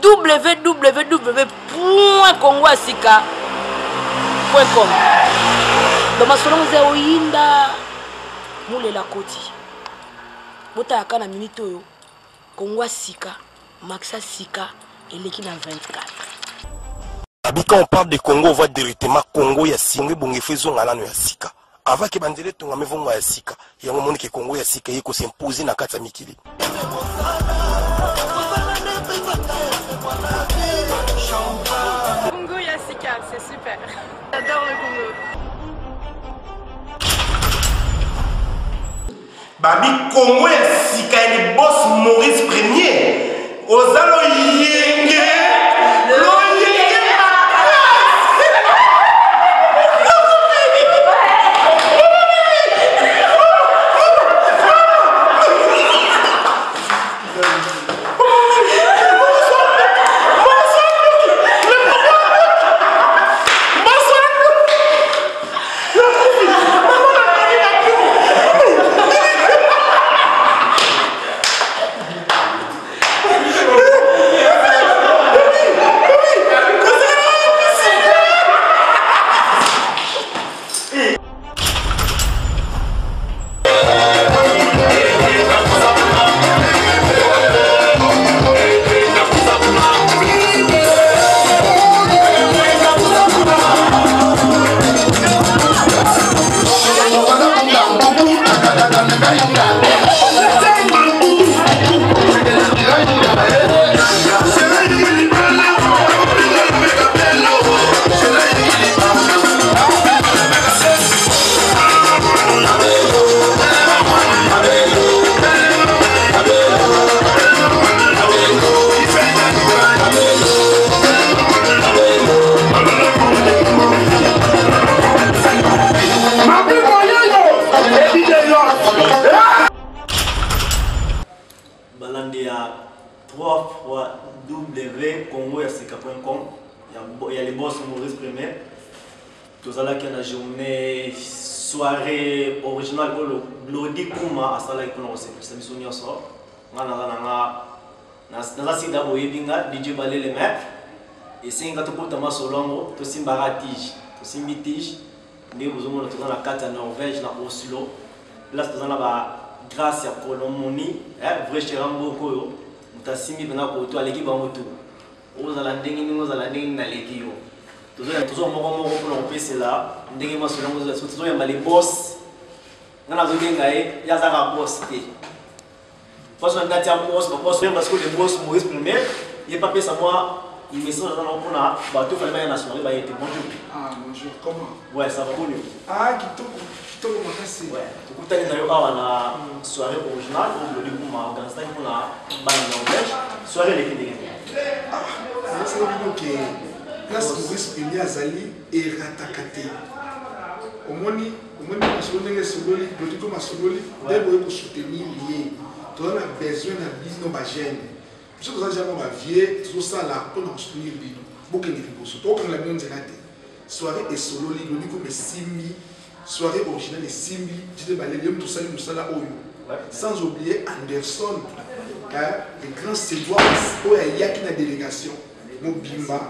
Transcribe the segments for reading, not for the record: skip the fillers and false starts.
www.congoasika.com. Dans ma salon zéro inda moule la koti. Bota yaka na minute oyo Congo Sika, Maxa Sika et l'équipe dans 24. Quand on parle de Congo, on voit directement Congo ya Singwe bonge faisons alano ya Sika. Avant que bandele tonga me vongo ya Sika. Ya ngomoni ke Congo ya Sika yeko s'imposer na kata mikili. Congo ya Sika, c'est super. J'adore le Congo. Babi Congo ya Sika et le boss Maurice Premier. Ozalo yenge. www.congoasika.com. Il y a les boss Maurice Premier. Tout ça là qui a la journée soirée originale pour le Glody Kuma à Salah pour nous c'est mission nous sort. Na sida boyebinga DJ Balé les maîtres et c'est ngato pour tama solongo to simbara tige to simbitige mais vous avez tout dans la carte en Norvège na Oslo là c'est dans la grâce à Colomoni vrai cherambo ko mutasimi bena ko to aleki ba moto ozala ndengi ni ozala ndengi na leki yo toujours moko pour on pese là ndengi ma solongo zo toujours ya les boss ngana zo ndenga ya zaka boss te. Parce que parce que le boss Maurice Premier, il n'est pas payé à moi, il me semble que nous avons bateau fallait national, il était bonjour. Ah bonjour, comment? Ouais, ça va bien. Ah, qui t'a commencé? Ouais. Tout à l'heure, on a une soirée originale, où le groupe m'a organisé pour la bande Norvège, soirée les filles. Ah, c'est bien que place Maurice Premier Azali et Ratakate. Au moins, parce qu'on est sur le lit, le comme sur le lit, dès que soutenir lié. On a besoin de business dans ma gêne. Parce que ça, j'ai vie, tout ça là, pour nous soutenir le bidon. Beaucoup de choses. Tout comme la mienne, c'est soirée et solo, le niveau de Simbi, soirée originale de Simbi, je dis, tout ça, nous ça là, sans oublier Anderson, le grand séduit, il y a une délégation, mon bimba,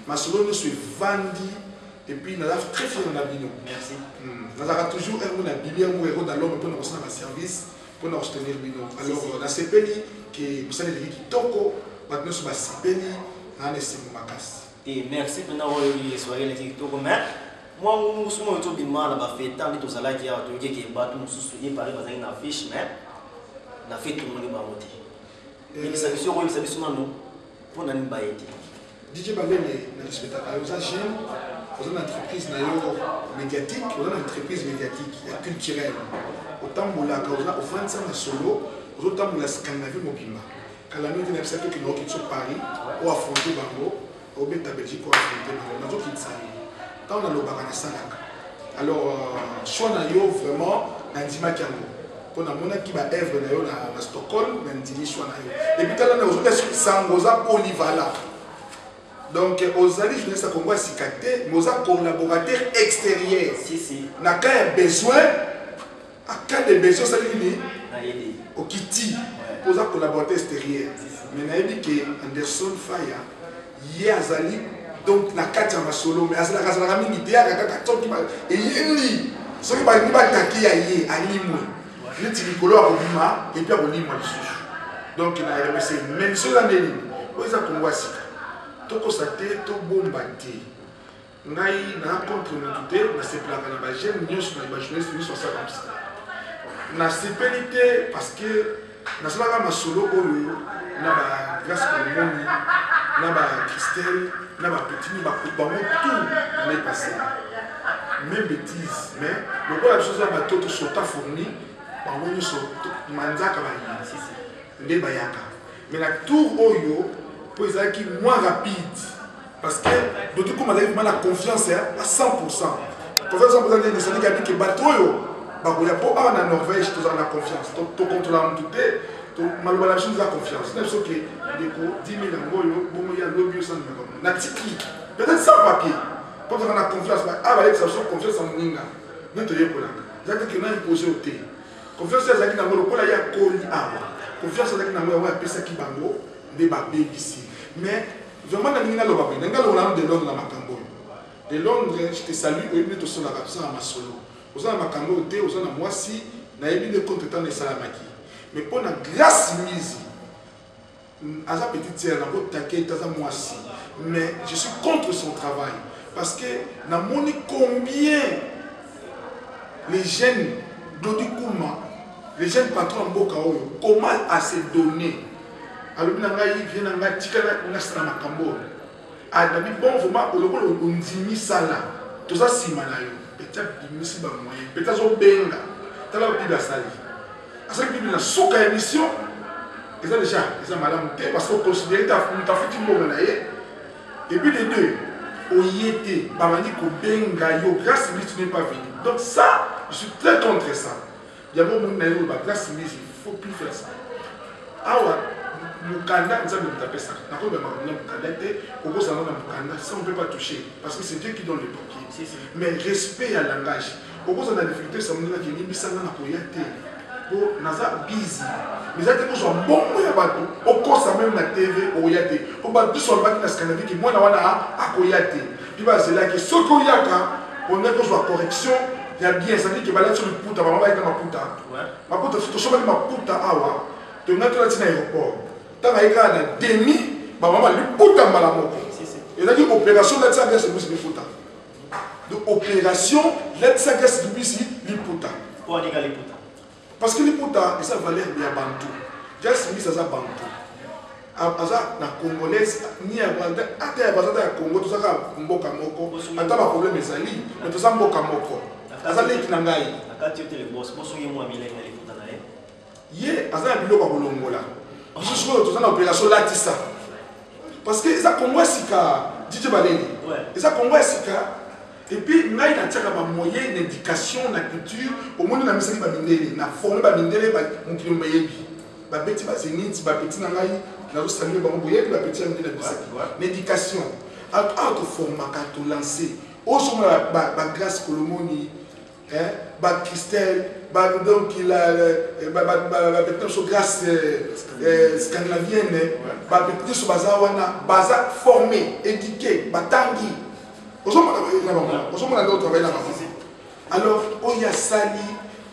ma solo nous suis vendu, et puis nous avons très fiers de la bino. Merci. Nous avons toujours un héros dans l'homme pour nous recevoir un service. Pour nous soutenir bino. Alors la CPNI qui vous savez qui toko maintenant sur la CPNI na nesi makas. Et merci pour nous soirée les toko mais moi nous sommes autour du mal ba fait tant de tout ça là qui a autour qui ba tout sous par exemple une affiche mais na fait tout le monde ba monter. Et ça mission oui ça mission nous pour nous ba aider. DJ Balele na respecta ayo ça jeune pour une entreprise médiatique, pour une entreprise médiatique et culturelle. Autant que la cause au France en solo, autant que la Scandinavie mobile. Quand la nuit de l'Epsec qui nous quitte sur Paris, ou affronter Bango, ou bien la Belgique, ou affronter Bango, nous quitte ça. Tant on a le baran Salak. Alors, soit on a vraiment un dimakiango. Pour la monnaie qui va œuvre à Stockholm, on a dit soit on a. Et puis là, on a Sangoza Polyvala. Donc, aux alliés, je dis ça qu'on voit cicater, nos collaborateurs extérieurs. Si. N'a qu'un besoin, à cas de besoin, ça lui dit, au Kitty, aux collaborateurs extérieurs. mais nayebi que Anderson Faya ye azali donc na kati ya masolo mais azalaka mingi te yaka kaka toki eyeli soki balingi bataki ya ye alimwe neti likolo akobima epi akolimwa lisusu donc na remercie mais soki eza ndeni oyo eza kongo ya sika tokosa te tobomba te ngai na contre motu te nasepelaka na bagene nyonso na bajournaliste nyonso asala mosika nasepeli te parce que nasalaka masolo oyo na bagrâce kolomoni na bacristel na bapetini bango tout année passée même bêtise mais lokola biso eza bato tosota fourni bango nyonso manzaka bayi nde bayaka mais na tour oyo mpo ezalaki moins rapide parce que d'autres comme azalaki vraiment na confiance à 100%. Confiance à 100% desandi kabi ke bato oyo bakoya mpo awa na Norvège tozala na confiance tokontrola mutu te maloba na biso eza confiance na biso ke ndeko 10 000 yango oyo bongo ya lobi osani makambo na tiki peut-être sans papier mpo tozala na confiance awa balekisa biso confiance ya moninga nde toyekolaka ezalaki ke na impose o te confiance ezalaki nango lokola ya koli awa confiance ezalaki nango yango apesaki bango nde babebisi mais vraiment nalingi naloba boye nalingi naloba nano de Londres na makambo oyo de Londres je te salue oyebi nde tosolaka tosala masolo oza na makambo oyo te oza na mwasi nayebi nde contre-temps esalamaki mais mpo na grâce mise aza petite sœur nango takete aza mwasi mais je suis contre son travail parce que namoni combien les jeunes Dodi Kouma les jeunes patrons mboka oyo comment à se donner alobi na ngai vie na ngai tikala ngasala makambo adabi bon vraiment olokolo ondimi sala toza sima na yo peut-être bimisi ba moyen peut-être zo benga tala bibi asali asali bibi na soka émission eza déjà eza malamu te parce que considérer ta futi mbongo na ye et puis les deux oyete babandi ko benga yo grâce lui tu n'es pas venu donc ça je suis très contre ça yabo mon na yo ba grâce lui il faut plus faire ça awa Mukanda, nous avons tapé ça. Nous avons Mukanda, ça on ne peut pas toucher. Parce que c'est Dieu qui donne le papier. Mais respect à langage. Pourquoi on a des difficultés, ça me dit qu'il y a des gens qui pour naza busy. Mais ça c'est un bon moyen bateau. Au cours ça même la TV au yate. Au bas du sol baki na Scandinavie qui moi na wana à koyate. Puis bah c'est là que ce koyaka on a besoin de correction. Il y a bien ça dit que balade sur le puta, maman va être ma puta. Ma puta tu te ma puta awa. Tu n'as pas à l'aéroport. Tant qu'il y a un demi, maman lui puta malamoko. Et là, l'opération de la grèce de puta. Donc, opération de la grèce de puta. Pourquoi on dit puta? Parce que les puta, ça valeur de Bantu. Just mis à Bantu. Aza na congolaise ni à Bantu. Ata ya bazata ya Congo, tout ça mboka moko. Ata ba problème ezali, mais tout ça mboka moko. Aza leki na ngai. Akati yote le boss, boss ngi mwa milenge na lifuta na ye. Ye aza biloko bolongola. Je suis dans l'opération Latissa. Parce que ça Congo Sika, DJ Baleni. Et ça Congo Sika. Et puis, il y a un moyen d'éducation, de culture. Au moins, on a mis ça na formé ba mindele ba mon kilo mayebi. Ba petit ba zenit, ba petit na ngai, na saluer ba moye, ba petit na bisaki. L'éducation. Auto format to lancer. Au sommet ba grâce Kolomoni, ba Christelle. Donc il a peut-être grâce scandinavienne, peut-être sur bazawana, baza formé, éduqué, batangi. Alors, il y a sali,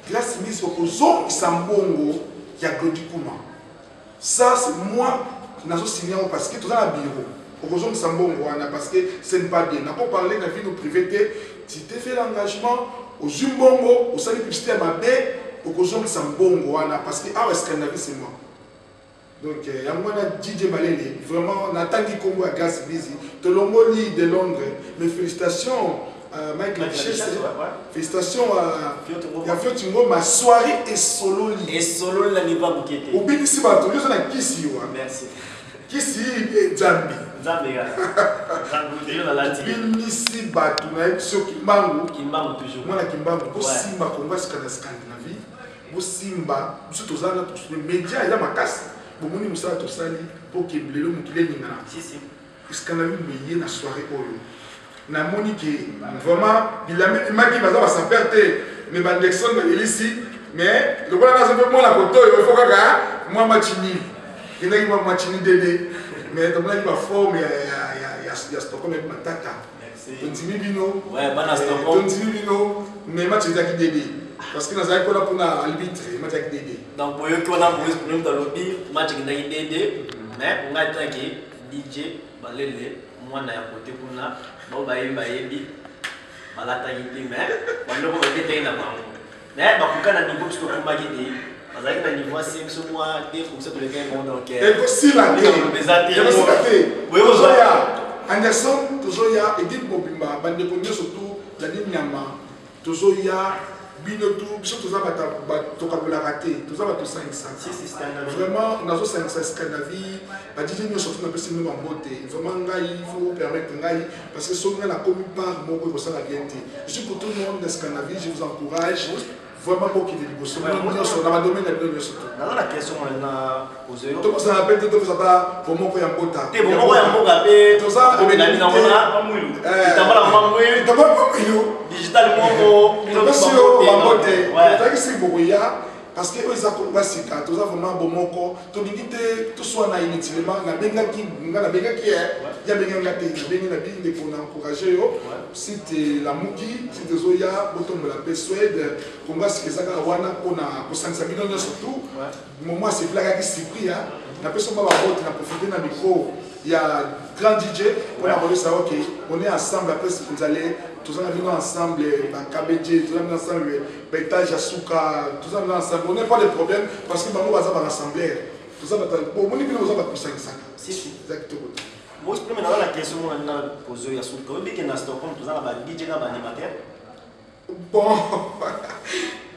grâce mise au zone Sambongo, il y a Dodi Kouma. Ça, c'est moi qui n'ai signé parce que tout dans le bureau. Au zone Sambongo, parce que ce n'est pas bien. On n'a pas parlé de la vie privée, si tu fais l'engagement. Au Zumbongo, au salut publicité à ma baie, au Kozong Sambongo, parce que ah, Scandinavie c'est moi. Donc, il y a moi DJ Balele, vraiment, Nathalie Congo à Grâce Busy, de l'Omboli de Londres. Mais félicitations à Michael Chess, félicitations à Fiotingo, ma soirée est solo. Et solo, la niva bouquette. Au Binici Bato, je suis à Kissi. Merci. Kissi et Zambi. Zambi, Binici Bato, sur Kimbangu. Kimbangu toujours. Moi, la Kimbangu, pour Simba, Congo, c'est la Scandinavie. Pour Simba, surtout les médias, il y a ma casse. Pour moi, je suis sali pour que les gens qui les ningana. Si si. Scandinavie, mais il y a une soirée oyo. Na monique vraiment, il a mis qui va sa perte, mais Bandexon ici, mais le bon là, c'est moi la photo, il faut que moi machini. Il y a un match Dédé, mais dans la forme, il y a Stockholm avec Matata. Tontimi Bino. Ouais, bon à Stockholm. Tontimi Bino, mais match est Dédé. Parce que nous avons pour l'arbitre, match avec Dédé. Donc, pour eux qui ont un problème dans le lobby, match avec Dédé, mais on a attaqué DJ, Balele, moi, on a côté pour nous, bon, Bayebi, Balatagité, mais on a été dans mais quand on a niveau parce que pour m'aider parce que niveau 5 sur moi des pour ça que les gars vont donc et aussi la oui Anderson toujours ya Edith Mobimba bande connaît surtout la ligne Nyama toujours ya Binotou surtout ça va tokabola raté tout ça va tout 500 vraiment dans 500 Scandinavie ba DJ nous surtout na pesi nous en beauté vraiment ngai il faut permettre ngai parce que son la commu par mon ko ça la bien je suis pour tout le monde de Scandinavie je vous encourage vraiment beaucoup de négociations. Dans ma domaine, dans la question, on a posé. Tout ça appelle tout ça pas pour moi qu'on bota. Et pour moi qu'on appelle tout ça. On a mis dans la mamouilou. T'as pas la mamouilou. T'as pas la mamouilou. Digitalement, on a boté. T'as que c'est pour ya. Parce que eux ils ont sika tout ça vraiment bon moko to limite tout soit na inutilement na benga ki ya benga ngate benga na binde pour encourager yo si tu la muki si tu zoya botom la paix Suède konga sika saka wana pona ko sansa bino surtout moment c'est plaga qui surpris na personne va bote na profiter na micro il y a grand DJ on a voulu savoir que on est ensemble après vous allez tous ensemble Bakabedje tous ensemble Betage Asuka tous ensemble on n'a pas de problème parce que nous va rassembler tout ça pour mon niveau ça va pour 500 si exactement moi je peux me la question on a posé ya Asuka on dit que na Stockholm tous ensemble DJ na animateur bon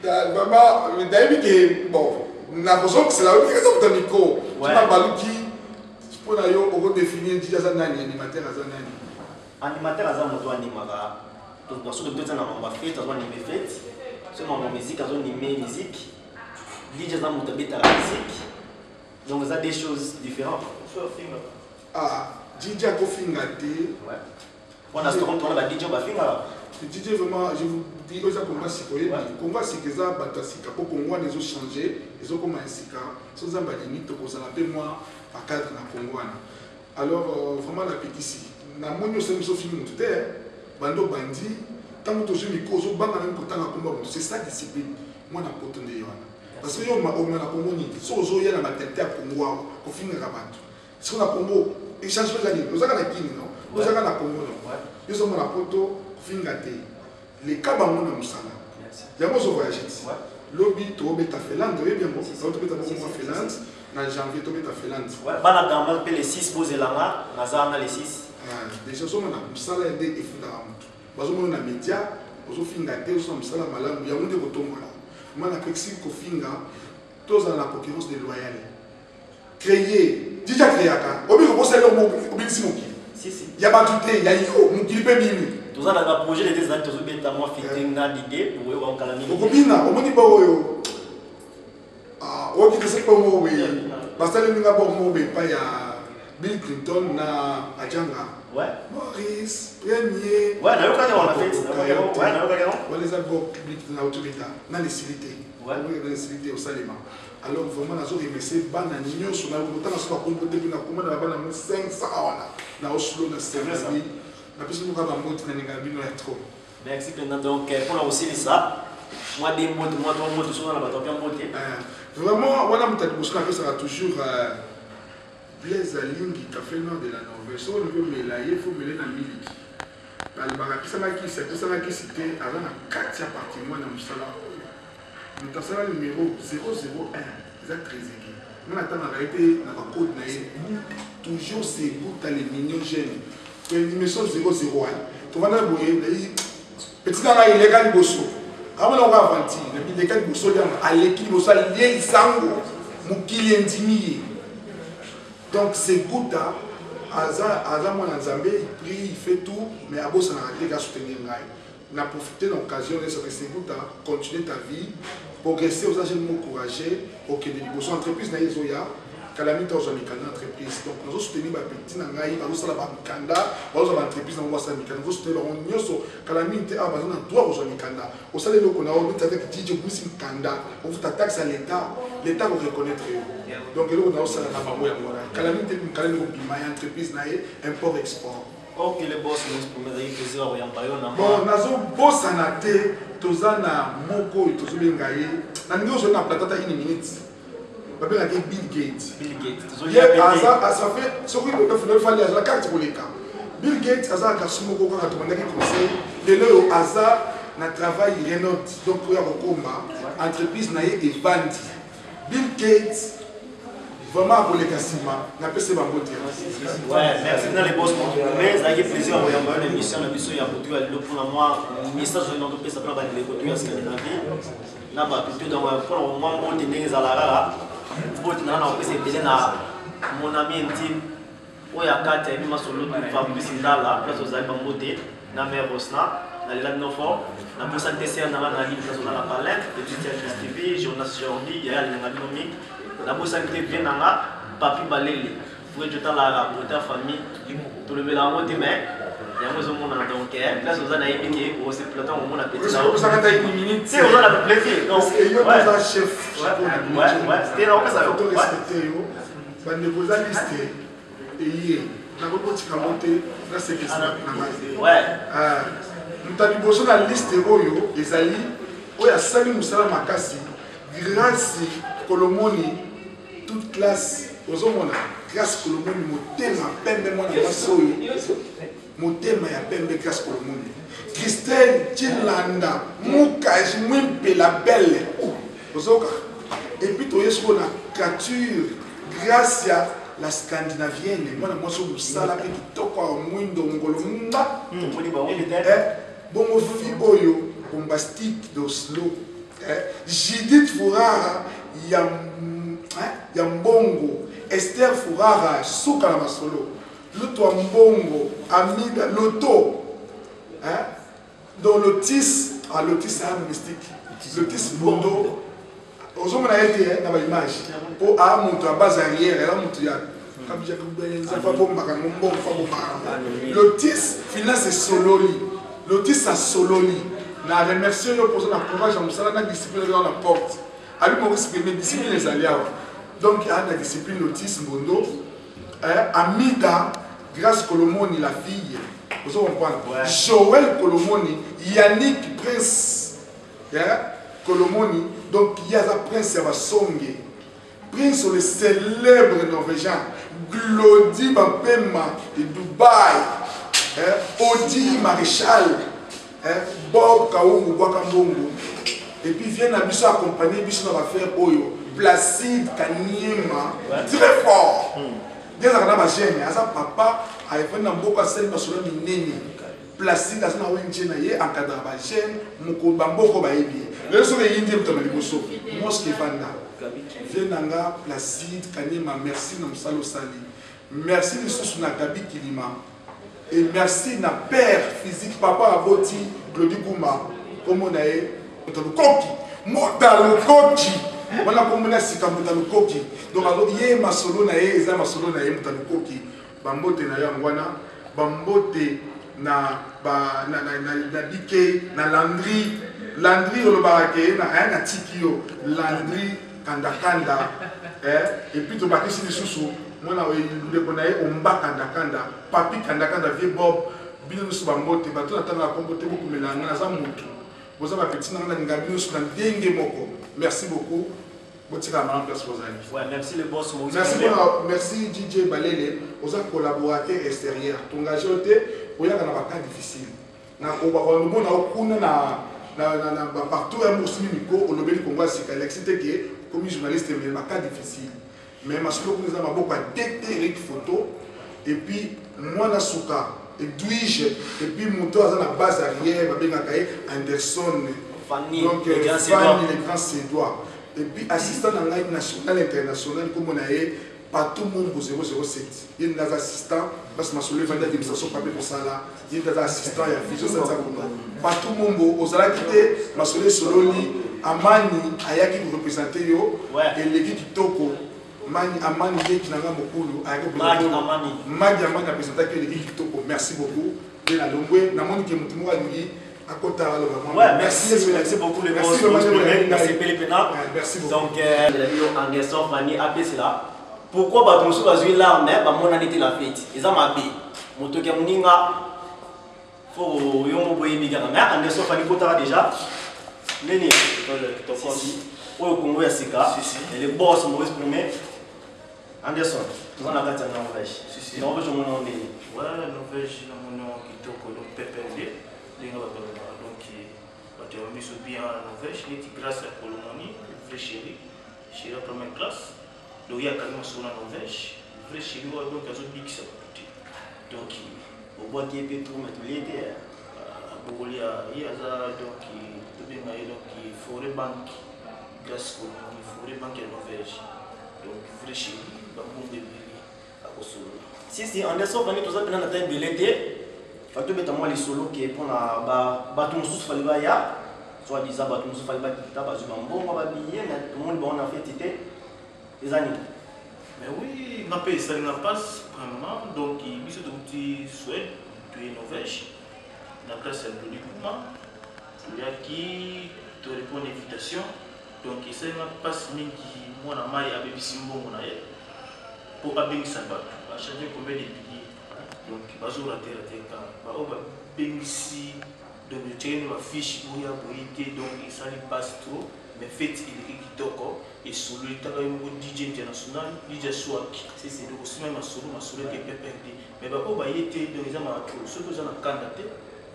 maman d'ailleurs que bon na besoin que c'est la même chose dans micro tu m'as baluki pour na yo on définir DJ Zanani animateur Zanani animateur Zanani animateur dans ce que tu as fait, tu as animé fête, c'est ma musique, tu as animé musique, DJ dans mon tablet à la musique, donc ça des choses différentes. Ah, DJ a Kofinga T. Ouais. On a ce qu'on a DJ Bafinga. DJ vraiment, je vous dis, ils ont commencé à faire. Comment c'est que ça va passer? Pour qu'on voit les autres changer, ils ont commencé à faire. Sans avoir des limites, pour ça l'appelle moi à cadre na Congo. Alors vraiment la pétition. Na monyo c'est une chose film tout est. Bando bandi, tant que tu es cause, c'est ça discipline. Moi, je n'ai pas de parce que on a communi, si on a la tête à Congo, on finit à battre. Si on a Congo, il change pas d'aller. Nous avons la Guinée, non? Nous avons la Congo, non? Nous avons la poto, finit à terre. Les cabans, on a Moussala. Il y a un voyage. Lobby, tu as fait Finlande, tu as bien bon. Tu as fait Finlande, en janvier, tu as fait Finlande. On a les 6 posés là, on a les 6. Déjà, on a Moussala et des on a média, on a fait un on a malade, il y a un retour. Moi, la Pexi Kofinga, tous dans la concurrence déloyale. Créer, déjà créé, on peut commencer à faire il y a pas tout, il y a un qui peut bien. Tout ça, dans le projet, les deux années, tous les temps, moi, fitting dans l'idée pour eux, on a mis. On dit pas, on dit que c'est pas moi, parce que les gens ont pas Bill Clinton na Adjanga. Ouais. Maurice, premier. Ouais, on a fait. On les a publics dans l'autorité, dans les civilités. Ouais. Dans les civilités au Salima. Alors vraiment, nous avons remercié Bananigno sur la route. Nous avons complété pour nous commander la 500 na Oslo, na Serbie. La personne nous a montré dans les gabines trop. Merci donc pour la aussi ça. Moi des mots, moi trois mots sur la bateau bien monté. Vraiment, voilà mon tête ça sera toujours Blaise Alingi qui a fait le nom de la Norvège. Si on veut mélanger, il faut mêler dans le milieu. Ça m'a qui cité avant la 4e partie, moi, dans le salon. Nous avons le numéro 001, c'est très aiguë. Moi, j'attends la réalité, dans la code, toujours c'est goût à les mignons jeunes. Le numéro 001. Tu vas dans le petit dans la illégal bosso. Avant on va avantir, le illégal bosso, à l'équipe bosso, lié sango, moukili intimidé. Donc c'est Gouta, Azam Zambé, il prie, il fait tout, mais à Boss, on a arrêté de soutenir. On a profité de l'occasion de ce que c'est Gouta, continuer ta vie, progresser aux agents encouragés, au Québec, aux entreprises, Naïzoya, Calamita aux entreprises. Donc nous avons soutenu les petits, nous avons soutenu les entreprises, nous avons soutenu les entreprises, nous avons soutenu Calamita, nous avons droit aux Mikanda. Au salaire, nous avons dit que DJ Boussine Kanda, on vous taxe à l'État, l'État vous reconnaître. donc eloko naosala na bango yango wana kala mingi te mikala ndeko bima ya entreprise na ye import export. Ok, le boss nous promet de plaisir à yamba na bon nazobosana te toza na moko oyo tozobenga ye na ndenge ozoi na platata une minute babengaka ye Bill Gates. Ça fait soki fali azala karte koleka Bill Gates aza garçon moko kaka tomandaki conseil lelo oyo aza na travail Renault donc oyo akokomba entreprise na ye evandi Bill Gates vraiment akoleka nsima napesi bango te. Ouais, merci dans les boss mais ça fait plaisir à yamba na émission na biso ya botu ya lelo pour moi message de notre pesa pour ba les botu ya Scandinavie na ba tout dans pour moi mon ndenge za la rara botu na na pesa belé na mon ami intime oya kata ni masolo de Fabrice Ndala place aux albums beauté na mère Rosna na les no fort na pour santé c'est na na libre place na la palette de Christian TV Jonas Jordi ya les nganomi la bossa qui vient dans papi balele pour que dans la beauté famille tout le mélange de mais il y a besoin mon donc là ça na ébité au c'est plateau au mon appétit ça quand une minute c'est on a le plaisir donc et yo ça chef ouais c'était là ça faut respecter yo bande boza liste et hier na ko tika monter na c'est que ça na ouais mutali boso na liste oyo ezali oyo asali musala makasi grâce Kolomoni toute classe aux hommes grâce Kolomoni motema pembe mwana masoyo motema ya pembe grâce Kolomoni Christelle Chilanda Mukaji Mwimpe la belle ozoka et puis to yesko na capture grâce à la scandinavienne mwana moso musala pe kitoko mwindo ngolomba bongo fi oyo bombastique d'Oslo Judith Fourara Yambongo Esther Fourara Souka la Masolo Luto Mbongo Amida Loto dans Lotis Lotis c'est un mystique Lotis Bondo aux hommes on a été dans l'image pour à monter à base arrière là monter à Lotis finance Sololi Lotis à Sololi na remercier yo pour son courage en musala na discipline dans la porte ali mo exprimer discipline les alliés donc il y a la discipline Lotis Mbondo Amida grâce Kolomoni la fille vous comprenez Joël Kolomoni Yannick Prince Kolomoni donc il y a la prince ya Basonge prince le célèbre norvégien Glody Bapema de Dubaï Audi Maréchal Bob Kaungu Wakambongo et puis vient à Bisso accompagner Bisso dans l'affaire Oyo Placide Kanyema très fort dès que ma gêne à sa papa a fait un beau cassel parce que mineni Placide à sa wenche na ye encadre ba gêne moko bamboko ba yebi le so be yindi mto na liboso mosque vanda vient nanga Placide Kanyema merci na msalo sali merci de sous na Gabi Kilima. Et merci na père physique papa aboti Glody Gouma comme on a Motalo Koki voilà comme on a sika Motalo Koki donc alors yé masolo na yé eza masolo na yé Motalo Koki bambote na yangwana bambote na ba na dike na Landry le barake na tikio Landry kanda et puis to bakisi lisusu mwana ndeko na ye omba kanda papi kanda vie Bob bino so bambote bato na tanga kombote beaucoup melanga na za mutu boza ba petit na ngabino so na ndenge moko merci beaucoup botika ma place bozali ouais merci le boss Moïse merci DJ Balele oza collaborateur extérieur tongagé ote oyaka na ba cas difficile na ko ba ko mona okuna na partout ya musimi miko olobeli Congo sika l'excité que comme journaliste mais ba cas difficile mais masolo nous avons beaucoup déterrer photo et puis moi na souka et Dwige et puis moto à la base arrière va bien Anderson Fanny donc les grands Sédois et puis assistant dans la national international comme on a partout monde 007 il y a des assistants parce que masolo va dire ça pas pour ça là il y a des assistants il y a Fijo ça partout monde aux ala quitté masolo sololi amani ayaki représenter yo et l'équipe kitoko Amani qui n'a pas beaucoup Magi Amani a présenté que l'équipe kitoko merci beaucoup et la longue na moni que mutumu alingi Ouais, merci beaucoup les boss. Merci Pélépéna. Merci beaucoup. Donc, Anderson, Fanny, APC là. Pourquoi bah ton soir jouer là, mais bah mon année était la fête. Ils ont ma vie. Mon toque à Mouninga. Faut yon boyer biga. Mais Anderson, Fanny, Kotara déjà. Léni, ton aussi. Au Congo, Sika. Et les boss, Maurice Premier. Anderson, tu vas la mettre en Norvège. Norvège, mon nom est. Ouais, Norvège, mon nom qui toque donc PPD. Donc, tu as mis bien en Norvège, grâce à Colomonie, vrai chéri, chéri en première classe. Donc, il y a quand même sur la Norvège, vrai chéri, donc il y a un big ça. Donc, au bois qui est tout, mais tout l'été, il y a donc forêt banque, grâce à Colomonie, forêt banque en Norvège. Donc, vrai chéri, bon bébé à Kosovo. Si, Anderson, on est tous à peine à la tête de l'été. Fatou mettre moi les solos qui pour la bateau sous fallait ba ya soit disant bateau sous fallait ba qui t'a pas bon on va billet mais tout le monde bon en fait était les années mais oui n'a pas ça n'a pas vraiment donc il se trouve Suède de Norvège la classe de l'équipement il y a qui te répond à l'invitation donc il s'est n'a pas ni qui moi na mai avec simbo mon aïe pour abing sabat à changer combien de billets donc bazo raté ka ba oba bengisi donc tu as fiche où il y a boité donc il s'allait pas trop mais fait il est kitoko et solo il t'a eu un DJ international DJ Swag c'est donc aussi même solo qui est PPD mais ba oba était donc ils ont ma trop ce que vous avez candidaté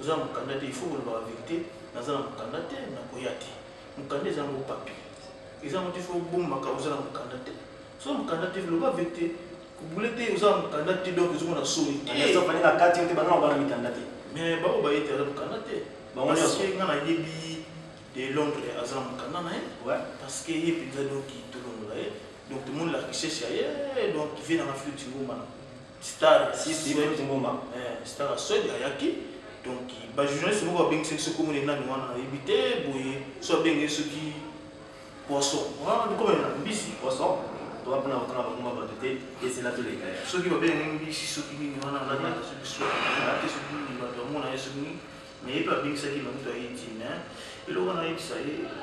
vous avez candidaté il faut vous le vérité dans un candidaté na koyati mon candidat dans mon papier ils ont dit faut bon maka vous avez candidaté so mon candidat le va vérité vous voulez dire aux hommes candidatés donc ils ont sauvé. Ils ont fait la carte ils ont pas mis candidaté. Mais bah on va être candidaté. Parce que on a des billets de Londres à Zam candidat ouais parce que il y a des gens qui tout le monde là donc tout le monde la recherche ailleurs donc qui vient dans l'Afrique du moment. Star si du moment. Star à Suède à Yaki donc bah journaliste nous va bien que ce comme on a évité boy soit bien ceux qui poisson. Voilà comment on a ici poisson. On va prendre et c'est là tous les cas. Ceux qui vont bien ici, ceux qui vont en Allemagne, ceux qui sont ceux qui vont dans le monde, mais il n'y a pas bien ça qui va nous aider. Et là, on a dit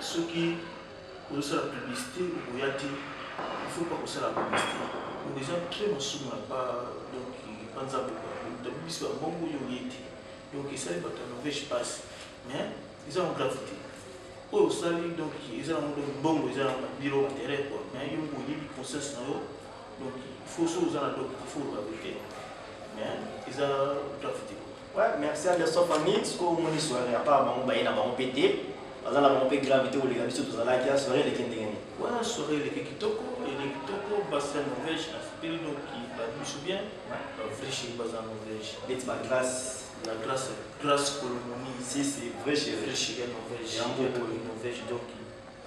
ceux qui ont la publicité, il ne faut pas qu'on ait la publicité. Donc, les gens très souvent pas donc pas ça beaucoup. La publicité va bon bout donc ça va dans Norvège passe. Mais ils ont gravité. Oh, ça donc ils ont bon ils ont un bureau intérêt quoi mais ils ont eu process donc il faut ça aux donc il faut la vérité mais ils ont grafité ouais merci à Anderson Fanny ce qu'on moni soirée à part on va y na on pété dans la on peut gravité ou les gars surtout dans la qui a soirée les kindengani ouais soirée les kitoko bassin Norvège aspect donc qui va bien bien fraîchir bassin Norvège bête ma grâce la grâce Colomonie si c'est vrai chez Norvège Norvège donc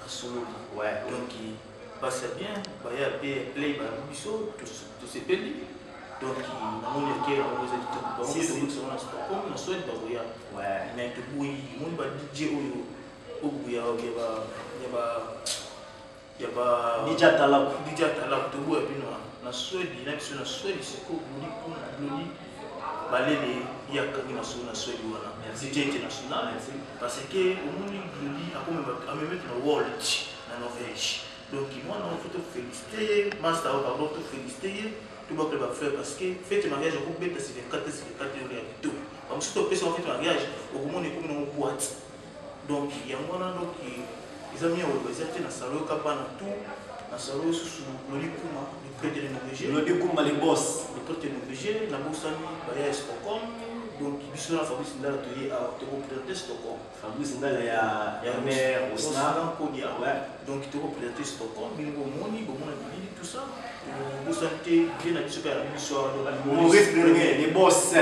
à solo ouais donc il passe bien bah il y a play bah biso tout ces pays donc il a mon équipe on vous a dit donc c'est on a Stockholm on souhaite bah ouais mais tout boui mon bah DJ au boui il y a ba DJ Tala tout boui puis non na Suède il a sur la Suède c'est quoi Bloli balele ya kangi na Suède wana DJ international parce que au monde Bloli a comme mettre na world na Norvège donc moi on faut te féliciter master pardon te féliciter tout le monde va faire parce que fête mariage au bête c'est 24 heures ya tout donc si tu peux faire fête mariage au monde est comme une boîte donc il y a moi donc ils ont mis au président na salon kabana tout na salon sous Bloli Kuma le prêtre de Norvège le Kuma les boss le prêtre de Norvège na bosani baya Stockholm donc biso na Fabrice Ndala to ye a te représenter Stockholm Fabrice Ndala ya maire Osna Kodia ouais donc te représenter Stockholm bingo moni bomona bili tout ça bosante bien na biso ka biso Maurice Premier les boss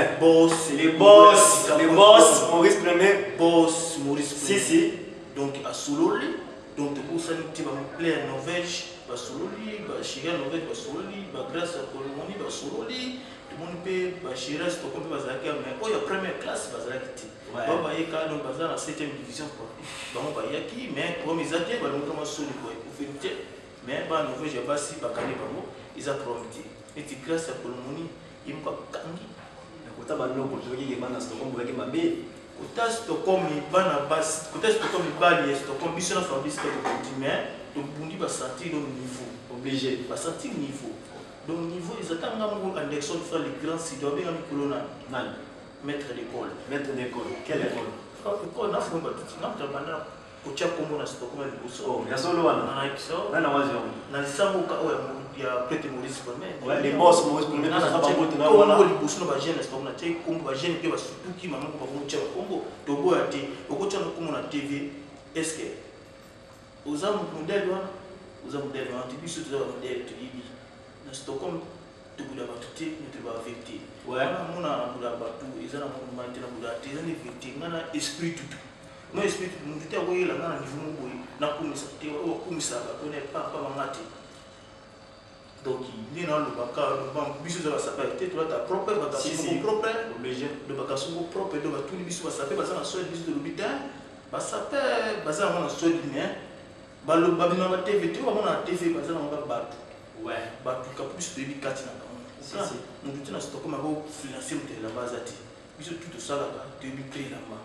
Maurice Premier boss Maurice si donc à Sololi donc te bosante ba plaire Norvège ba Sololi ba Chiga Norvège ba Sololi ba grâce à Colomonie ba Sololi tout le monde peut Bachira Stockholm bazalaki mais la première classe bazalaki ba ba yeka donc bazala na 7e division quoi donc ba yaki mais comme ils étaient ba donc comment soli quoi pour faire mais ba Norvège basi ba kani ba mo ils ont profité et grâce à Colomonie ils m'ont kangi na kota ba loko to ki ba na Stockholm ba ki mabe Kota Stockholm bana bas, kota Stockholm bali Stockholm biso na Fabrice ka mais donc bundi ba sentir le niveau obligé, ba sentir niveau. Donc niveau ils attendent ngam Anderson faire les grands sites bien mi colonna nan maître d'école. Maître d'école. Quelle école? École na fumba tout na tabana kocha kombo na Stockholm le bosso. Oh, ya solo wana. Na ikiso. Na wazo. Na lisango ka ya Prêtre Maurice Premier. Ouais, les boss Maurice Premier na ba bote na wana. Kombo bosso na ba jeune Stockholm na tei kombo ba jeune ke ba sutuki mama ko ba kocha kombo. Tobo ya te. Okocha no kombo na TV. Est-ce que oza modèle wana? Oza modèle wana tibiso toza modèle tulibi. Na Stockholm tubuda batuti ntuba vecté. Ouais. Mona buda batu ezana mo mantena buda te ezana vecté ngana esprit tout. No esprit tout mutete akoyela ngana niveau mo boyi na kumisa te o kumisa ba to ne pa ngati. Donc il est dans le baka le banc biso za sapa te to ta propre baka son propre obligé de baka son propre de tout biso ba sapa ba za na so biso de l'hôpital ba sapa ba za na so bien ba lo ba bina ba TV te ba na TV ba za na ba batu. Ouais, bah tout cas plus de 4 ans. Si si. Nous disons Stockholm a financé la base à ti. Biso tout ça là, de créer là-bas.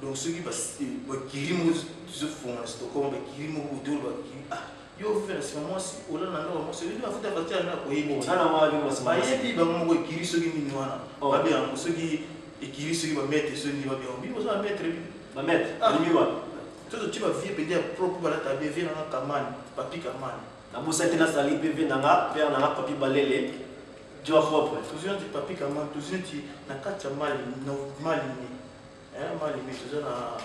Donc ceux qui qui rimouent ce font Stockholm qui rimouent autour ah yo financé moi si on a non moi celui qui va faire partie na ko yibi. On a ma bi moi. Ba yebi ba mo ko kiri ceux qui ni wana. Ba bien ceux qui kiri ceux qui va mettre ceux qui va bien. Bi on va mettre ba mettre. Ni wa. Tout tu vas vivre peut-être propre ba la ta vie na kamani, papi kamani. Na bosaki na sali PV nanga père nanga papi balele tu as propre toujours du papi comment toujours tu na kati mali mali ni mali mais toujours na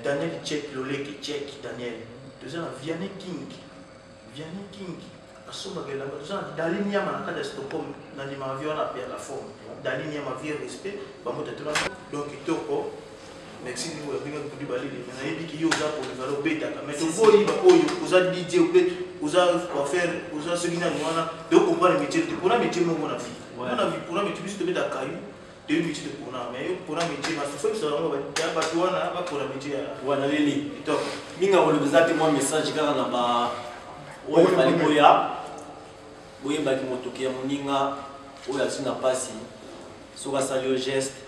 Daniel Check Loleki Check Daniel toujours na Vianney King asoma gela toujours Dalini ya na kati Stockholm na ni mavio na pia la forme Dalini ya mavio respect ba motatu donc kitoko. Merci nous bien pour du balai mais na yebi ki yo za pour le valeur beta mais to boyi ba oyo uza DJ uza quoi faire uza ce qui na wana de comprendre métier pour un métier mo na vie on a vu pour un métier biso de beta kayu de métier de pour na mais pour un métier ma faut ça on va ba to wana ba pour un métier wana leli to minga wole bizati mo message kaka na ba oyo bali boya boye ba ki motokia moninga oyo asina pasi soka salio geste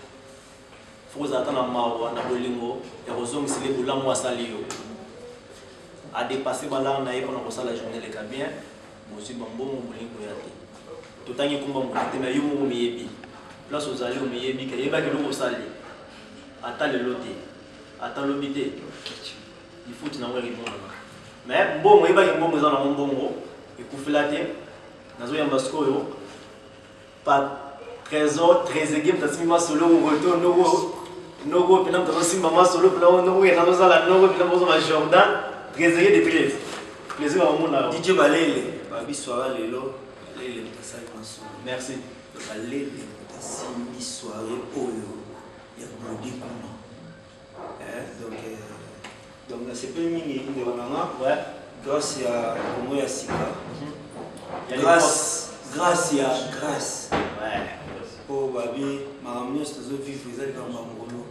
vous attendez na bolingo et rosong c'est les boulamo asalio a dépasser bala na yeko na kosala journée le bien mosi bambo mo bolingo yate totangi kumba mo tema yo mo miyebi place aux alliés miyebi ka yeba ke lo sali ata le loté ata lobité il faut na ngwe mo mais bon mo yeba ke mo za na mbongo ekufilate nazo yamba skoyo pa trésor très game tasima solo au retour Nogo pina mtazo simba masolo pina nogo ya nazo sala nogo pina bozo ma Jordan trésorier de 13 plaisir à mon là DJ Balele babi soirée lelo balele mtasali masolo merci balele mtasali soirée oyo ya modi kuma donc c'est pas mingi de wananga ouais grâce à Congo ya sika grâce ouais pour babi maramio stazo vivre ils comme mangolo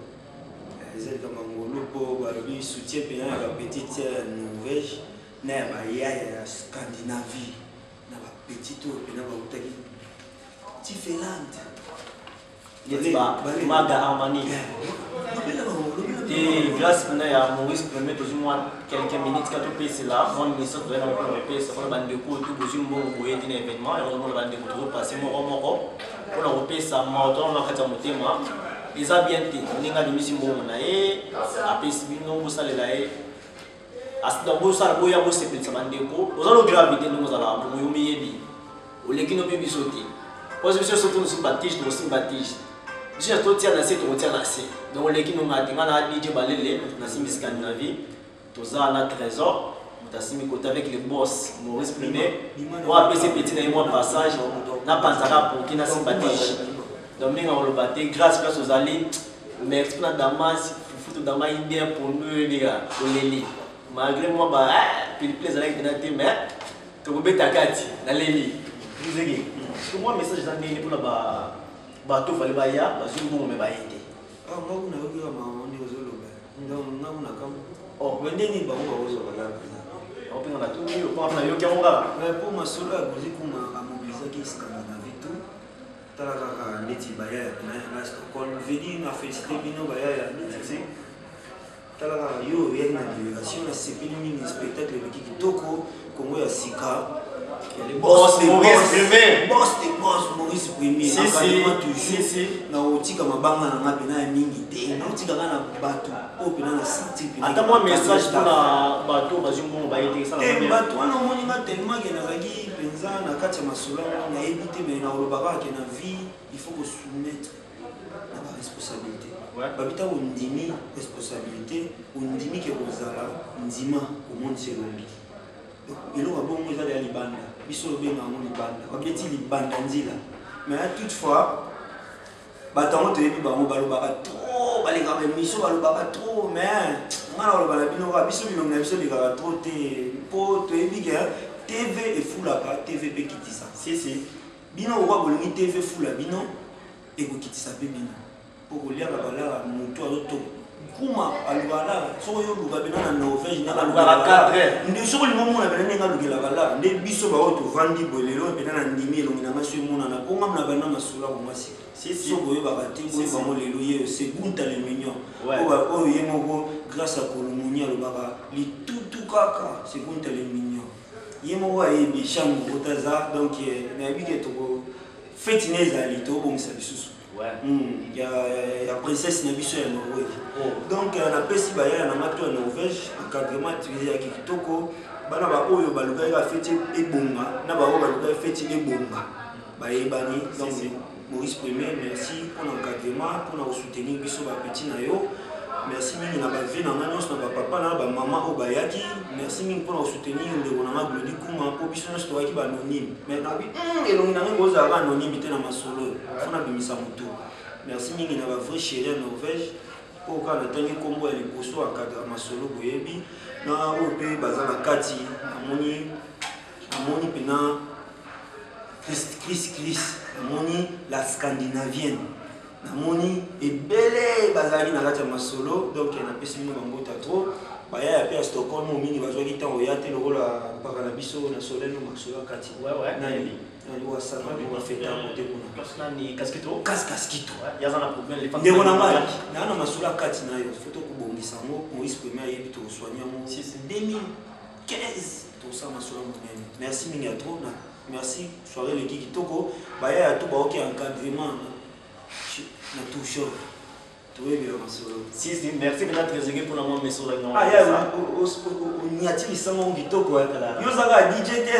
ils comme mangolo pour babi soutien payant la petite Norvège na ba ya Scandinavie na ba petite au pena ba utaki différente yeba maga harmonie et grâce à ya Maurice Premier toujours moi quelques minutes quand on passe là moi ministre de la paix ça va bande de coup tout besoin bon boyer d'un événement et on va bande de coup passer mon pour la repesa maoto na kata motema eza bien te ninga limisi mbongo na ye apesi bino bosalela ye asida bosala boya bosepelisa bandeko ozalo gravité ndongo zala mbongo yo miyebi oleki no mpe biso te ozo biso soto no sympathise no sympathise déjà to tia na se to tia na se donc oleki no ngati ngana DJ Balele na simi Scandinavie toza na trésor mutasimi côté avec les boss Maurice Premier ou apesi petit na moi passage na panzaka pour qui na sympathise donc minga on le batté grâce place aux alliés mais exploit Damas fufu Damas indien pour nous les gars oleli malgré moi ba puis plaisir avec tenate mais to beta kati na leli nzegi parce que moi message dans ni pour la ba to fallait ba ya ba zungu me ba yete ah moi kuna yoki ma ndi ozolo ba donc na una kam oh wendeni ba ngo ozolo ba on peut na tout mieux pour na yoki ngo mais pour ma solo a gozi kuma a mobiliser qui Scandinavie tout talaka neti baya na Stockholm vedi na félicité bino baya neti talaka yo yenga délégation na sepeli mingi spectacle le kitoko Congo ya sika le boss Maurice Premier encadrement toujours na otika mabanga na ngapi na mingi te na otika na bato opena na senti pina ata moi message na bato bazungu ba été ça na bato wana moni nga tellement que nazaki penza na kati ya masolo na ebité mais na olobaka que na vie il faut que soumettre na ba responsabilité babita ondimi responsabilité ondimi ke kozala ndima au monde selongi eloko bongo eza ya libanda biso lobenga yango libanda babeti libanda nzila mais toutefois batango toyebi bango balobaka trop balekaka émission balobaka trop mais ngana oloba na bino kaka biso bilongo na biso lekaka trop te mpo toyebi ke tv efulaka tv mpe kitisa sisi bino okwa bolongi tv efula bino ekokitisa mpe bino mpo koliaka balaka motu azotoko kuma alubala soko yo luka bena na Norvège na alubala cadre ndi soko limomona bena nenga lukela bala ndi biso ba auto vandi bolelo bena na ndimi elongi na maso mona na konga na bana masula ko masi soko yo ba katingo ba molelo ye c'est gunta le mignon o ye moko grâce à Kolomoni alubaka li tutu kaka c'est gunta le mignon ye moko aye bichango kotaza donc na bike to fetineza li to bongisa bisusu il y a princesse Nabiso en Norvège. Donc on a pesi baya na mato en Norvège encadrement utilisé ya kitoko bana ba oyo baluka ya feti ebonga na ba oyo baluka ya feti ebonga ba yebani donc Maurice Premier merci pour l'encadrement pour nous soutenir biso ba petit na yo merci mingi na ba vie na ngano na ba papa na ba maman o bayaki merci mingi pour nous soutenir ndeko na Glody Kuma po biso na stoaki ba anonyme mais na bi elongi na ngo za ba anonyme te na masolo fona bimisa mutu merci mingi na ba vrai chéri en Norvège po ka na tangi kombo ya liposo akadra masolo boyebi na o pe bazana kati amoni pena Chris amoni la scandinavienne namoni ebele bazali na kati ya masolo donc na pesi mino bambota trop baya ya pe ya Stockholm mingi bazwaki ntango ya te lokola mpaka na biso na soleno masolo kati nani wasala bafeta kote kuna kaskito yazana problème ndeko na ngai na masolo kati na yo foto kubongisa ngo Maurice Premier ayebi tosoigner ngo 2015 tosala masolo monene merci mingi ya trop merci soirée le kitoko baya ya to baoki encadrement na tout show tout est bien masolo si merci bien très pour la moi mesolo on y a-t-il ça mon kitoko yo zaka DJ te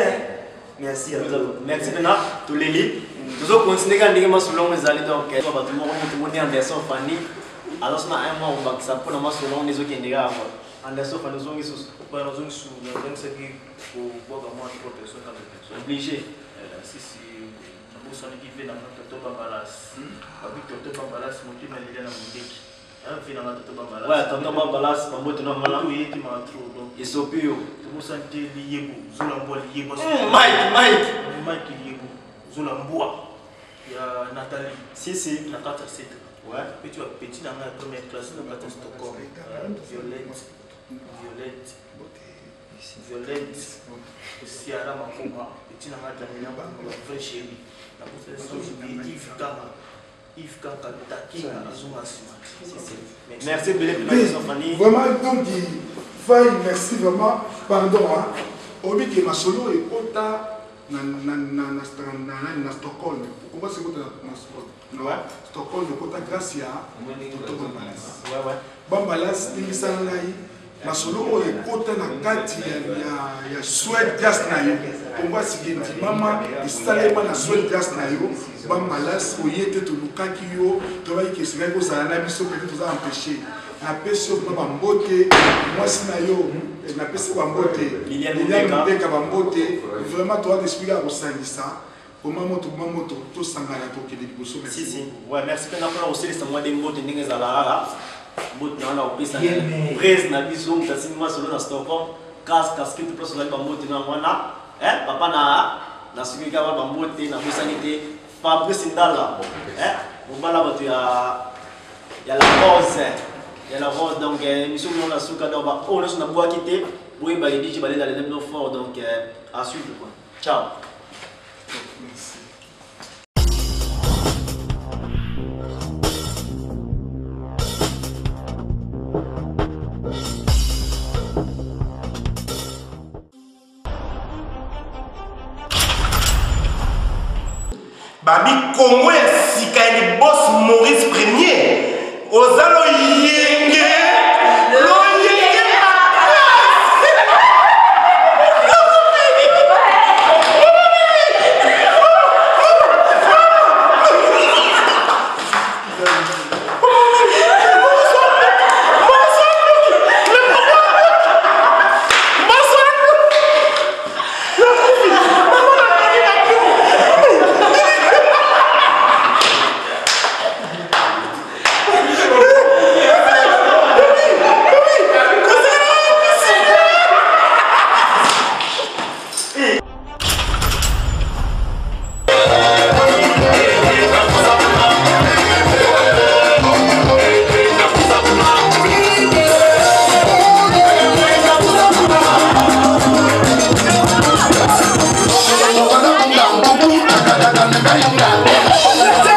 merci à toi merci bien tous les lits nous allons continuer à dire masolo mais allez donc ba tout le monde Anderson Fanny alors ça un mois on va ça pour la masolo les autres qui ndega Anderson Fanny zongi sous pas dans une sous dans ce qui pour voir comment je peux personne obligé si ça qui fait dans notre balas avec notre balas monter mais il y a la musique un fait dans notre balas ouais tonton balas pour moi tu n'as mal oui tu m'as trop donc et sopio tu me sentais lié Zolamboa lié Mike lié Zolamboa il y a Nathalie si la carte 7 ouais puis tu as petit dans la première classe dans la carte Stockholm Violette Ciara Makoma petit dans la dernière vrai chéri Yves Kaka merci vraiment donc faille merci vraiment pardon obi ke masolo et kota na Stockholm comment c'est kota na Stockholm kota grâce à Bambalas ingisa ngai masolo oyo ekota na kati ya Suède gas na yo komba sikendi mama esalema na Suède gas na yo bambalas oye te tolukaki yo tobai kesingai kozala na biso pete toza empêché napesi yo mpa bambote mwasi na yo napesi bambote Liliane Muteka bambote vraiment toa t'expliquer ya kosangisa comment moto tosangana tokende liboso merci mpena mpona koselisa mwa de mbote ndenge ezalaka mbote na wana kopesa prese na biso mutasimi masolo na Stockholm kaskete mpo solaki bambote na wana papa na soki kaka bambote na bosani te Fabrice Ndala mobala bato ya la rose donc émission mona na suka donc oyo nyonso nabwaki te boyeba les DJ balé dans les mêmes forts donc à suivre quoi ciao. Merci. babi Congo ya sika ni boss Maurice Premier ozalo yenge Venga.